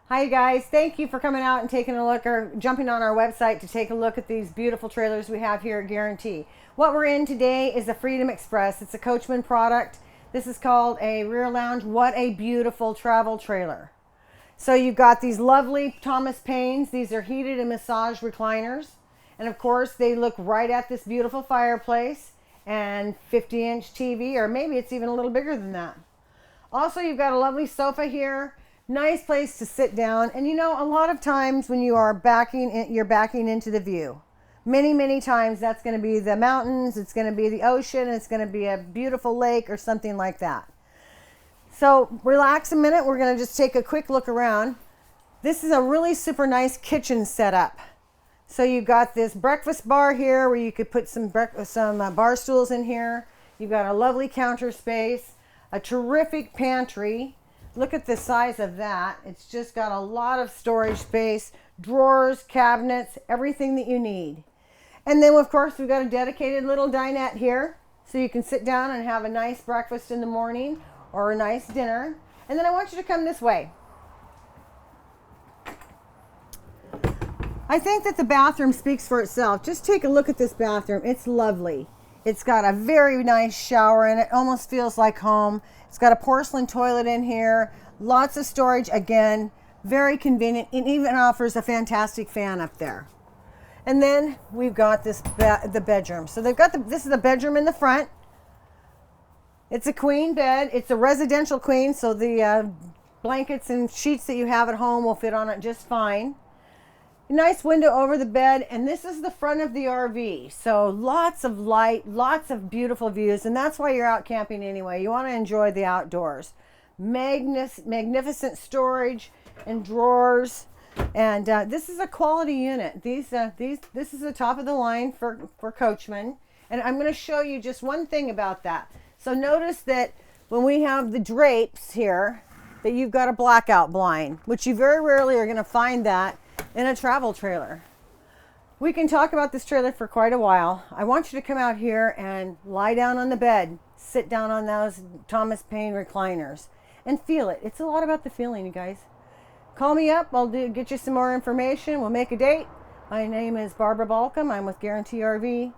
Hi guys, thank you for coming out and taking a look or jumping on our website to take a look at these beautiful trailers we have here at Guarantee. What we're in today is a Freedom Express. It's a Coachmen product. This is called a rear lounge. What a beautiful travel trailer. So you've got these lovely Thomas Paines. These are heated and massage recliners. And of course they look right at this beautiful fireplace and 50-inch TV, or maybe it's even a little bigger than that. Also, you've got a lovely sofa here. Nice place to sit down. And you know, a lot of times when you are you're backing into the view. Many times that's going to be the mountains, it's going to be the ocean, it's going to be a beautiful lake or something like that. So relax a minute. We're going to just take a quick look around. This is a really super nice kitchen setup. So you've got this breakfast bar here where you could put some bar stools in here. You've got a lovely counter space, a terrific pantry. Look at the size of that. It's just got a lot of storage space, drawers, cabinets, everything that you need. And then of course we've got a dedicated little dinette here, so you can sit down and have a nice breakfast in the morning or a nice dinner. And then I want you to come this way. I think that the bathroom speaks for itself. Just take a look at this bathroom. It's lovely. It's got a very nice shower in it. Almost feels like home. It's got a porcelain toilet in here. Lots of storage. Again, very convenient. It even offers a fantastic fan up there. And then we've got the bedroom. So they've got this is the bedroom in the front. It's a queen bed. It's a residential queen, so the blankets and sheets that you have at home will fit on it just fine. Nice window over the bed, and this is the front of the RV. So lots of light, lots of beautiful views, and that's why you're out camping anyway. You want to enjoy the outdoors. Magnificent storage and drawers, and this is a quality unit. This is the top of the line for Coachmen, and I'm going to show you just one thing about that. So notice that when we have the drapes here, that you've got a blackout blind, which you very rarely are going to find that in a travel trailer. We can talk about this trailer for quite a while. I want you to come out here and lie down on the bed, sit down on those Thomas Paine recliners and feel it. It's a lot about the feeling, you guys. Call me up. I'll get you some more information. We'll make a date. My name is Barbara Balcom. I'm with Guarantee RV.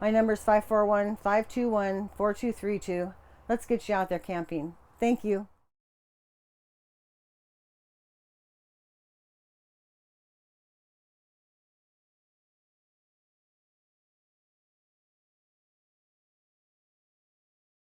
My number is 541-521-4232. Let's get you out there camping. Thank you.